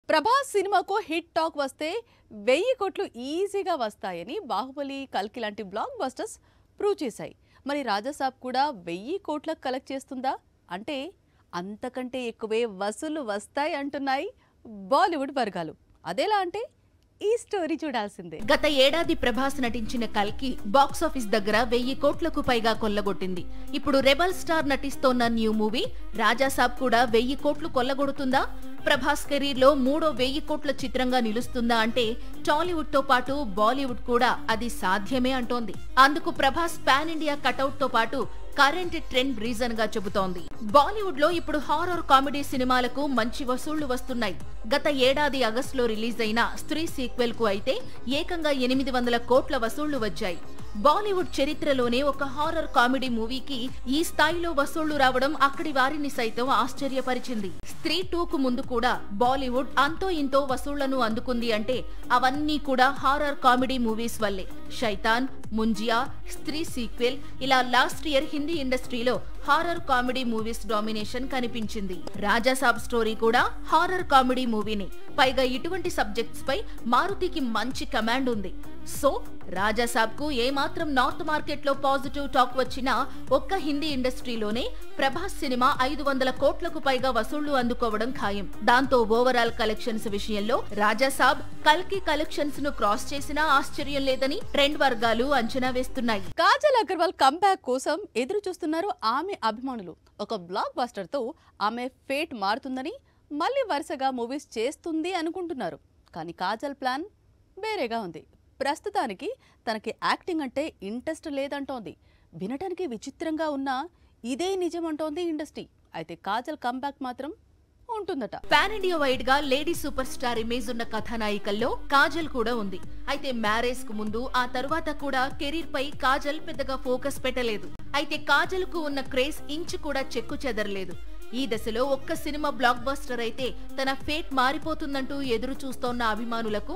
ప్రభాస్ సినిమాకు hit talk వస్తే 1000 కోట్లు ఈజీగా వస్తాయని బాహుబలి, కల్కి లాంటి బ్లాక్ బస్టర్స్ ప్రూవ్ చేశాయి. మరి రాజాసాబ్ కూడా 1000 కోట్లకు కలెక్ట్ చేస్తుందా అంటే అంతకంటే ఎక్కువే వసూలు వస్తాయి అంటున్నాయి బాలీవుడ్ వర్గాలు. అదేలా అంటే ఈ స్టోరీ చూడాల్సిందే. గత ఏడాది ప్రభాస్ నటించిన కల్కి బాక్సాఫీస్ దగ్గర 1000 కోట్లకు పైగా కొల్లగొట్టింది. ఇప్పుడు రెబల్ స్టార్ నటిస్తోన్న న్యూ మూవీ రాజాసాబ్ కూడా 1000 కోట్లు కొల్లగొడుతుందా? ప్రభాస్ కెరీర్ లో మూడో 1000 కోట్ల చిత్రంగా నిలుస్తుందా అంటే టాలీవుడ్ తో పాటు బాలీవుడ్ కూడా అది సాధ్యమే అంటోంది. అందుకు ప్రభాస్ పాన్ ఇండియా కటౌట్ తో పాటు కరెంట్ ట్రెండ్ రీజన్ గా చెబుతోంది. బాలీవుడ్ లో ఇప్పుడు హారర్ కామెడీ సినిమాలకు మంచి వసూళ్లు వస్తున్నాయి. గత ఏడాది ఆగస్టులో రిలీజ్ అయిన స్త్రీ సీక్వెల్ కు అయితే ఏకంగా 800 కోట్ల వసూళ్లు వచ్చాయి. బాలీవుడ్ చరిత్రలోనే ఒక హారర్ కామెడీ మూవీకి ఈ స్థాయిలో వసూళ్లు రావడం అక్కడి వారిని సైతం ఆశ్చర్యపరిచింది. స్త్రీ 2 కు ముందు కూడా బాలీవుడ్ అంతో ఇంతో వసూళ్లను అందుకుంది అంటే అవన్నీ కూడా హారర్ కామెడీ మూవీస్ వల్లే. శైతాన్, ముంజియా, స్త్రీ సీక్వెల్ ఇలా లాస్ట్ ఇయర్ హిందీ ఇండస్ట్రీలో హారర్ కామెడీ మూవీస్ డామినేషన్ కనిపించింది. రాజాసాబ్ స్టోరీ కూడా హారర్ కామెడీ మూవీని. పైగా ఇటువంటి సబ్జెక్ట్స్ పై మారుతికి మంచి కమాండ్ ఉంది. సో రాజాసాబ్ కు ఏమాత్రం నార్త్ మార్కెట్ లో పాజిటివ్ టాక్ వచ్చినా ఒక్క హిందీ ఇండస్ట్రీలోనే ప్రభాస్ సినిమా 500 కోట్లకు పైగా వసూళ్లు అందుకోవడం ఖాయం. దాంతో ఓవరాల్ కలెక్షన్స్ విషయంలో రాజాసాబ్ కల్కి కలెక్షన్స్ ను క్రాస్ చేసినా ఆశ్చర్యం లేదని ట్రెండ్ వర్గాలు అంచనా వేస్తున్నాయి. కాజల్ అగర్వాల్ కంబ్యాక్ కోసం ఎదురు చూస్తున్నారు ఆమె అభిమానులు. ఒక బ్లాక్ బస్టర్ తో ఆమె ఫేట్ మారుతుందని, మళ్ళీ వరుసగా మూవీస్ చేస్తుంది అనుకుంటున్నారు. కానీ కాజల్ ప్లాన్ వేరేగా ఉంది. ప్రస్తుతానికి తనకి యాక్టింగ్ అంటే ఇంట్రెస్ట్ లేదంటోంది. వినటానికి విచిత్రంగా ఉన్నా ఇదే నిజం అంటోంది ఇండస్ట్రీ. అయితే కాజల్ కంబ్యాక్ మాత్రం ఉంటుందట. పాన్ ఇండియా వైడ్ గా లేడీ సూపర్ స్టార్ ఇమేజ్ ఉన్న కథానాయికల్లో కాజల్ కూడా ఉంది. అయితే మ్యారేజ్ కు ముందు ఆ తరువాత కూడా కెరీర్ పై కాజల్ పెద్దగా ఫోకస్ పెట్టలేదు. అయితే కాజల్ కు ఉన్న క్రేజ్ ఇంచు కూడా చెక్కు చెదరలేదు. ఈ దశలో ఒక్క సినిమా బ్లాక్ బస్టర్ అయితే తన ఫేట్ మారిపోతుందంటూ ఎదురు చూస్తోన్న అభిమానులకు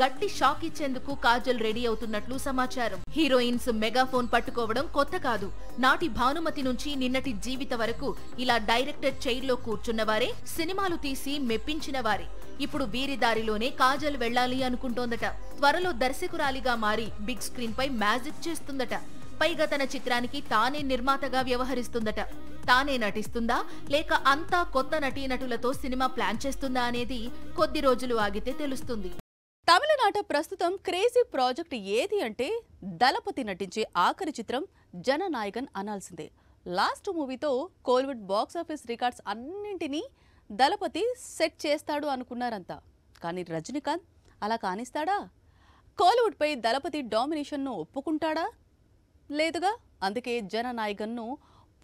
గట్టి షాక్ ఇచ్చేందుకు కాజల్ రెడీ అవుతున్నట్లు సమాచారం. హీరోయిన్స్ మెగాఫోన్ పట్టుకోవడం కొత్త కాదు. నాటి భానుమతి నుంచి నిన్నటి జీవిత వరకు ఇలా డైరెక్టర్ చైర్ లో కూర్చున్న వారే సినిమాలు తీసి మెప్పించిన వారే. ఇప్పుడు వీరి దారిలోనే కాజల్ వెళ్లాలి అనుకుంటోందట. త్వరలో దర్శకురాలిగా మారి బిగ్ స్క్రీన్ పై మ్యాజిక్ చేస్తుందట. పైగా తన చిత్రానికి తానే నిర్మాతగా వ్యవహరిస్తుందట. తానే నటిస్తుందా లేక అంతా కొత్త నటీనటులతో సినిమా ప్లాన్ చేస్తుందా అనేది కొద్ది రోజులు ఆగితే తెలుస్తుంది. తమిళనాట ప్రస్తుతం క్రేజీ ప్రాజెక్ట్ ఏది అంటే దళపతి నటించే ఆఖరి చిత్రం జననాయకన్ అనాల్సిందే. లాస్ట్ మూవీతో కోలీవుడ్ బాక్సాఫీస్ రికార్డ్స్ అన్నింటినీ దళపతి సెట్ చేస్తాడు అనుకున్నారంతా. కానీ రజనీకాంత్ అలా కానిస్తాడా? కోలీవుడ్ పై దళపతి డామినేషన్ను ఒప్పుకుంటాడా? లేదుగా. అందుకే జననాయకన్ను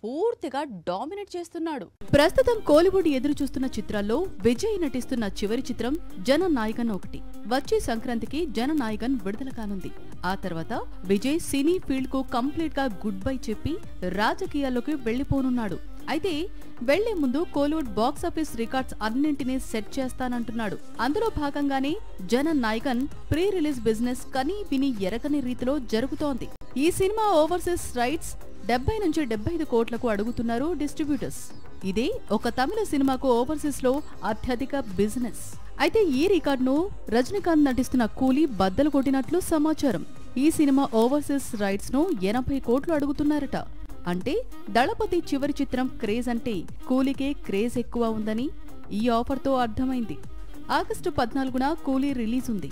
పూర్తిగా డామినేట్ చేస్తున్నాడు. ప్రస్తుతం కోలీవుడ్ ఎదురు చూస్తున్న చిత్రాల్లో విజయ్ నటిస్తున్న చివరి చిత్రం జననాయకన్ ఒకటి. వచ్చే సంక్రాంతికి జననాయకన్ విడుదల కానుంది. ఆ తర్వాత విజయ్ సినీ ఫీల్డ్ కు కంప్లీట్ గా గుడ్ బై చెప్పి రాజకీయాల్లోకి వెళ్లిపోనున్నాడు. అయితే వెళ్లే ముందు కోలీవుడ్ బాక్సాఫీస్ రికార్డ్స్ అన్నింటినీ సెట్ చేస్తానంటున్నాడు. అందులో భాగంగానే జననాయకన్ ప్రీ రిలీజ్ బిజినెస్ కనీ విని ఎరగని రీతిలో జరుగుతోంది. ఈ సినిమా ఓవర్సీస్ రైట్స్ 70 నుంచి 75 కోట్లకు అడుగుతున్నారు డిస్ట్రిబ్యూటర్స్. ఇదే ఒక తమిళ సినిమాకు ఓవర్సీస్ లో అత్యధిక బిజినెస్. అయితే ఈ రికార్డును రజనీకాంత్ నటిస్తున్న కూలీ బద్దలు కొట్టినట్లు సమాచారం. ఈ సినిమా ఓవర్సీస్ రైట్స్ ను 80 కోట్లు అడుగుతున్నారట. అంటే దళపతి చివరి చిత్రం క్రేజ్ అంటే కూలీకే క్రేజ్ ఎక్కువ ఉందని ఈ ఆఫర్ తో అర్థమైంది. ఆగస్టు 14న కూలీ రిలీజ్ ఉంది.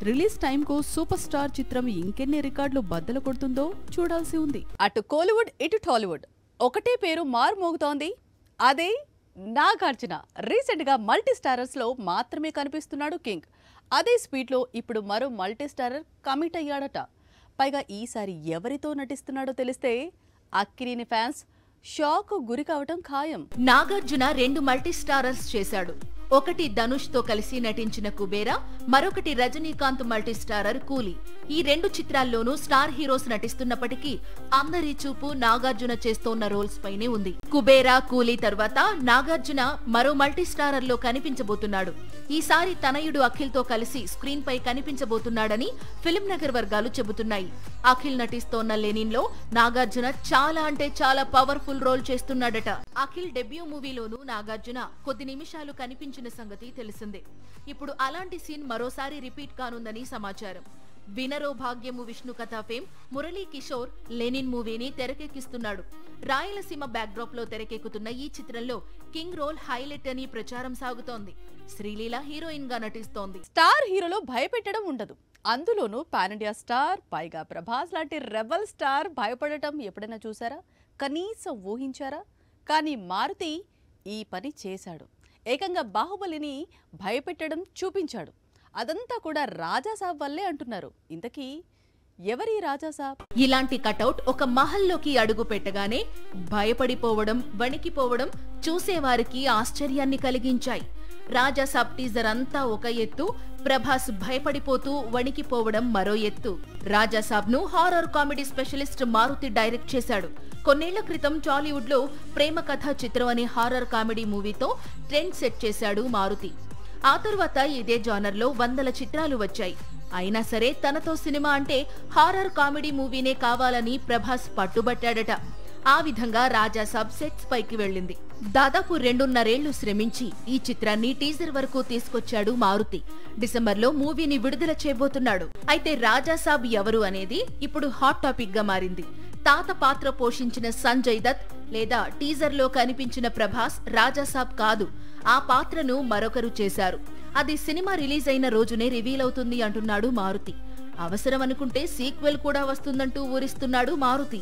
రిలీజ్ టైం కు సూపర్ స్టార్ చిత్రం ఇంకెన్ని రికార్డులు బద్దలు కొడుతుందో చూడాల్సి ఉంది. అటు కోలీవుడ్ ఇటు టాలీవుడ్ ఒకటే పేరు మారుమోగుతోంది. అదే నాగార్జున. రీసెంట్ గా మల్టీ స్టారర్స్ లో మాత్రమే కనిపిస్తున్నాడు కింగ్. అదే స్పీడ్ లో ఇప్పుడు మరో మల్టీ స్టారర్ కమిట్ అయ్యాడట. పైగా ఈసారి ఎవరితో నటిస్తున్నాడో తెలిస్తే అక్కినేని ఫ్యాన్స్ షాక్ గురి కావటం ఖాయం. నాగార్జున 2 మల్టీ స్టారర్స్ చేశాడు. ఒకటి ధనుష్ తో కలిసి నటించిన కుబేరా, మరొకటి రజనీకాంత్ మల్టీ స్టారర్ కూలీ. ఈ 2 చిత్రాల్లోనూ స్టార్ హీరోస్ నటిస్తున్నప్పటికీ అందరి చూపు నాగార్జున చేస్తోన్న రోల్స్ పైనే ఉంది. కుబేరా, కూలీ తర్వాత నాగార్జున మరో మల్టీ స్టారర్ లో కనిపించబోతున్నాడు. ఈసారి తనయుడు అఖిల్ తో కలిసి స్క్రీన్ పై కనిపించబోతున్నాడని ఫిల్మ్ నగర్ వర్గాలు చెబుతున్నాయి. అఖిల్ నటిస్తోన్న లెనిన్ లో నాగార్జున చాలా అంటే చాలా పవర్ఫుల్ రోల్ చేస్తున్నాడట. అఖిల్ డెబ్యూ మూవీలోనూ నాగార్జున కొద్ది నిమిషాలు కనిపించిన సంగతి తెలిసిందే. ఇప్పుడు అలాంటి సీన్ మరోసారి రిపీట్ కానుందని సమాచారం. వినరో భాగ్యము విష్ణు కథా ఫేమ్ మురళీ కిషోర్ లెనిన్ మూవీని తెరకెక్కిస్తున్నాడు. రాయలసీమ బ్యాక్డ్రాప్ లో తెరకెక్కుతున్న ఈ చిత్రంలో కింగ్ రోల్ హైలైట్ అని ప్రచారం సాగుతోంది. శ్రీలీల హీరోయిన్ గా నటిస్తోంది. స్టార్ హీరోలో భయపెట్టడం ఉండదు, అందులోనూ పాన్ ఇండియా స్టార్, పైగా ప్రభాస్ లాంటి రెబల్ స్టార్ భయపడటం ఎప్పుడైనా చూసారా? కనీసం ఊహించారా? కానీ మారుతి ఈ పని చేశాడు. ఏకంగా బాహుబలిని భయపెట్టడం చూపించాడు. అదంతా కూడా రాజాసాబ్ వల్లే అంటున్నారు. ఇంతకీ ఎవరి రాజాసాబ్? ఇలాంటి కటౌట్ ఒక మహల్లోకి అడుగు పెట్టగానే భయపడిపోవడం, వణికిపోవడం చూసేవారికి ఆశ్చర్యాన్ని కలిగించాయి. రాజాసాబ్ టీజర్ అంతా ఒక ఎత్తు, ప్రభాస్ భయపడిపోతూ వణికిపోవడం మరో ఎత్తు. రాజాసాబ్ ను horror comedy specialist Maruthi direct చేశాడు. కొన్నేళ్ల క్రితం టాలీవుడ్ లో ప్రేమ కథా చిత్రం అనే హారర్ కామెడీ మూవీతో ట్రెండ్ సెట్ చేశాడు మారుతి. ఆ తరువాత ఇదే జానర్ లో వందల చిత్రాలు వచ్చాయి. అయినా సరే తనతో సినిమా అంటే హారర్ కామెడీ మూవీనే కావాలని ప్రభాస్ పట్టుబట్టాడట. ఆ విధంగా రాజాసాబ్ సెట్స్ పైకి వెళ్ళింది. దాదాపు 2.5 ఏళ్లు శ్రమించి ఈ చిత్రాన్ని టీజర్ వరకు తీసుకొచ్చాడు మారుతి. డిసెంబర్లో మూవీని విడుదల చేయబోతున్నాడు. అయితే రాజాసాబ్ ఎవరు అనేది ఇప్పుడు హాట్ టాపిక్ గా మారింది. తాత పాత్ర పోషించిన సంజయ్ దత్ లేదా టీజర్ లో కనిపించిన ప్రభాస్ రాజాసాబ్ కాదు. ఆ పాత్రను మరొకరు చేశారు. అది సినిమా రిలీజ్ అయిన రోజునే రివీల్ అవుతుంది అంటున్నాడు మారుతి. అవసరం అనుకుంటే సీక్వెల్ కూడా వస్తుందంటూ ఊరిస్తున్నాడు మారుతి.